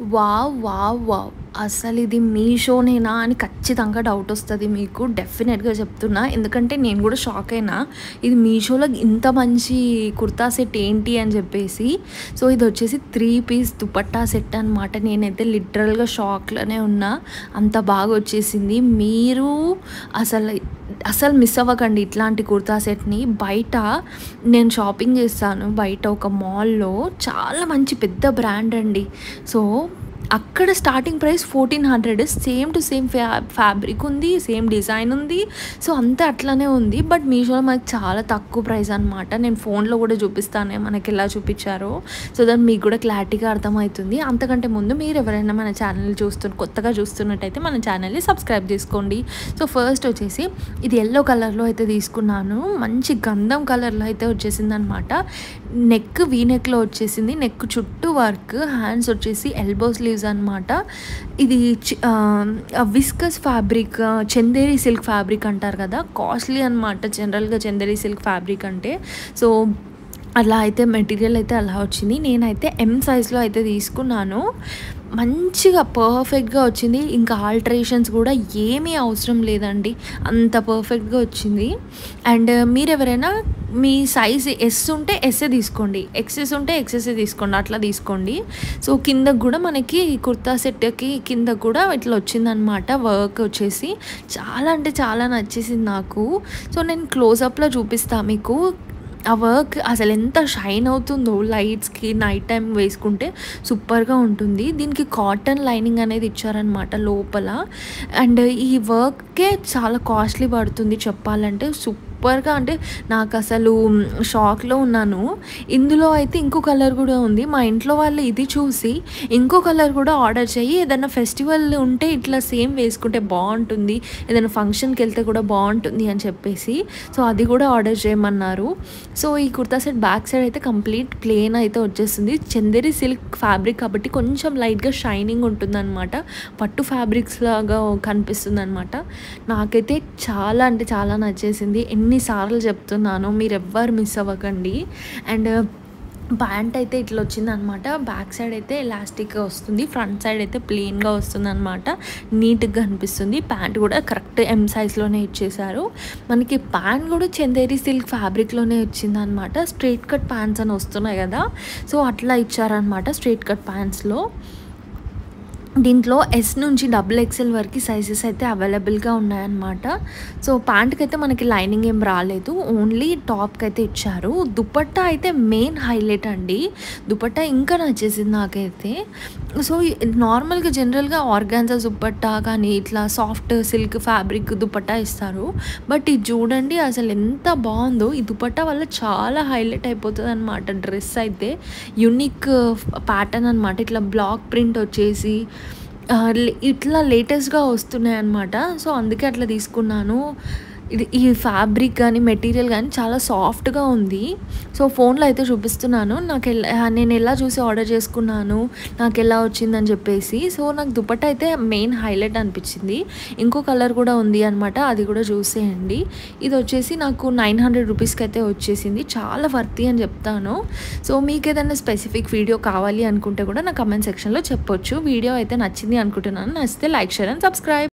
Wow! Wow! Wow! అసలిది మీషోనేనా అని ఖచ్చితంగా డౌటొస్తది మీకు. డెఫినెట్‌గా చెప్తున్నా. ఎందుకంటే నేను గూడా షాక్ అయినా. ఇది మీషోలో ఇంత మంచి కుర్తా సెట్ ఏంటి అని జెప్పేసి. సో, ఇదొచ్చేసి 3 పీస్ దుపట్టా సెట్ అనమాట. నేనైతే లిటరల్‌గా షాక్‌లోనే ఉన్నా. అంత బాగొచ్చేసింది. మీరు అసలు అసలు మిస్ అవ్వకండి ఇట్లాంటి కుర్తా సెట్‌ని. బయట నేను షాపింగ్ చేశాను. బయట ఒక మాల్‌లో చాలా మంచి పెద్ద బ్రాండ్ అండి. సో, అక్కడ starting price 1400 same to same fabric ఉంది. సేమ్ డిజైన్ ఉంది. సో, అంతా అట్లనే ఉంది. బట్ మీషోలో మనకి చాలా తక్కువ ప్రైస్ అనమాట. నేను ఫోన్‌లో కూడా చూపిస్తాను మనకెలా చూపిచ్చారో. సో దట్ మీకు కూడా క్లారిటీగా అర్థమవుతుంది. అంతకంటే ముందు మీరు ఎవరైనా మన ఛానల్‌ని కొత్తగా చూస్తున్నట్టయితే మన ఛానల్‌ని సబ్స్క్రైబ్ చేసుకోండి. సో, ఫస్ట్ వచ్చేసి ఇది యెల్లో కలర్‌లో అయితే తీసుకున్నాను. మంచి గంధం కలర్‌లో అయితే వచ్చేసిందనమాట. నెక్ వీ నెక్‌లో వచ్చేసింది. నెక్ చుట్టూ వర్క్, హ్యాండ్స్ వచ్చేసి ఎల్బో స్లీవ్స్ అనమాట. ఇది viscous fabric, Chanderi silk fabric అంటారు కదా, కాస్ట్లీ అనమాట జనరల్గా చందేరి సిల్క్ ఫ్యాబ్రిక్ అంటే. సో, అలా అయితే మెటీరియల్ అయితే అలా వచ్చింది. నేనైతే ఎం సైజ్లో అయితే తీసుకున్నాను. మంచిగా పర్ఫెక్ట్గా వచ్చింది. ఇంకా ఆల్టరేషన్స్ కూడా ఏమీ అవసరం లేదండి. అంత పర్ఫెక్ట్గా వచ్చింది. అండ్ మీరెవరైనా మీ సైజ్ ఎస్ ఉంటే ఎస్ఏ తీసుకోండి, ఎక్సెస్ ఉంటే ఎక్సెస్ఏ తీసుకోండి, అట్లా తీసుకోండి. సో, కిందకు కూడా మనకి కుర్తా సెట్కి కింద కూడా ఇట్లా వచ్చిందనమాట. వర్క్ వచ్చేసి చాలా అంటే చాలా నచ్చేసింది నాకు. సో, నేను క్లోజప్లో చూపిస్తాను మీకు. ఆ వర్క్ అసలు ఎంత షైన్ అవుతుందో లైట్స్కి నైట్ టైం వేసుకుంటే సూపర్గా ఉంటుంది. దీనికి కాటన్ లైనింగ్ అనేది ఇచ్చారనమాట లోపల. అండ్ ఈ వర్కే చాలా కాస్ట్లీ పడుతుంది చెప్పాలంటే. సూపర్గా అంటే నాకు అసలు షాక్లో ఉన్నాను. ఇందులో అయితే ఇంకో కలర్ కూడా ఉంది. మా ఇంట్లో వాళ్ళు ఇది చూసి ఇంకో కలర్ కూడా ఆర్డర్ చేయి, ఏదైనా ఫెస్టివల్ ఉంటే ఇట్లా సేమ్ వేసుకుంటే బాగుంటుంది, ఏదైనా ఫంక్షన్కి వెళ్తే కూడా బాగుంటుంది అని చెప్పేసి. సో, అది కూడా ఆర్డర్ చేయమన్నారు. సో, ఈ కుర్తా సెట్ బ్యాక్ సైడ్ అయితే కంప్లీట్ ప్లెయిన్ అయితే వచ్చేస్తుంది. చందేరి సిల్క్ ఫ్యాబ్రిక్ కాబట్టి కొంచెం లైట్గా షైనింగ్ ఉంటుందన్నమాట. పట్టు ఫ్యాబ్రిక్స్ లాగా కనిపిస్తుంది అనమాట. నాకైతే చాలా అంటే చాలా నచ్చేసింది. ఎన్నిసార్లు చెప్తున్నాను, మీరు ఎవ్వరు మిస్ అవ్వకండి. అండ్ ప్యాంట్ అయితే ఇట్లా వచ్చిందనమాట. బ్యాక్ సైడ్ అయితే ఎలాస్టిక్గా వస్తుంది, ఫ్రంట్ సైడ్ అయితే ప్లెయిన్గా వస్తుంది అనమాట. నీట్గా అనిపిస్తుంది. ప్యాంట్ కూడా కరెక్ట్ ఎం సైజ్లోనే ఇచ్చేసారు. మనకి ప్యాంట్ కూడా చందేరి సిల్క్ ఫ్యాబ్రిక్లోనే వచ్చిందనమాట. స్ట్రైట్ కట్ ప్యాంట్స్ అని వస్తున్నాయి కదా, సో అట్లా ఇచ్చారనమాట స్ట్రైట్ కట్ ప్యాంట్స్లో. దీంట్లో ఎస్ నుంచి XXL వరకు సైజెస్ అయితే అవైలబుల్గా ఉన్నాయన్నమాట. సో, ప్యాంట్కి అయితే మనకి లైనింగ్ ఏం రాలేదు, ఓన్లీ టాప్కి అయితే ఇచ్చారు. దుపట్టా అయితే మెయిన్ హైలైట్ అండి. దుపట్టా ఇంకా నచ్చేసింది నాకైతే. సో, నార్మల్గా జనరల్గా ఆర్గాన్జా దుపట్టా కానీ ఇట్లా సాఫ్ట్ సిల్క్ ఫ్యాబ్రిక్ దుపట్టా ఇస్తారు. బట్ ఇది చూడండి అసలు ఎంత బాగుందో. ఈ దుపట్టా వల్ల చాలా హైలైట్ అయిపోతుంది అనమాట డ్రెస్ అయితే. యూనిక్ ప్యాటర్న్ అనమాట. ఇట్లా బ్లాక్ ప్రింట్ వచ్చేసి ఇట్లా లేటెస్ట్గా వస్తున్నాయి అన్నమాట. సో, అందుకే అట్లా తీసుకున్నాను. ఈ ఫ్యాబ్రిక్ కానీ మెటీరియల్ కానీ చాలా సాఫ్ట్గా ఉంది. సో, ఫోన్లో అయితే చూపిస్తున్నాను నేను ఎలా చూసి ఆర్డర్ చేసుకున్నాను, నాకు ఎలా వచ్చిందని చెప్పేసి. సో, నాకు దుపట్టా అయితే మెయిన్ హైలైట్ అనిపించింది. ఇంకో కలర్ కూడా ఉంది అనమాట, అది కూడా చూసేయండి. ఇది వచ్చేసి నాకు 900 రూపీస్కి అయితే వచ్చేసింది. చాలా వర్తీ అని చెప్తాను. సో, మీకు ఏదైనా స్పెసిఫిక్ వీడియో కావాలి అనుకుంటే కూడా నా కమెంట్ సెక్షన్లో చెప్పొచ్చు. వీడియో అయితే నచ్చింది అనుకుంటున్నాను. నచ్చితే లైక్, షేర్ అండ్ సబ్స్క్రైబ్.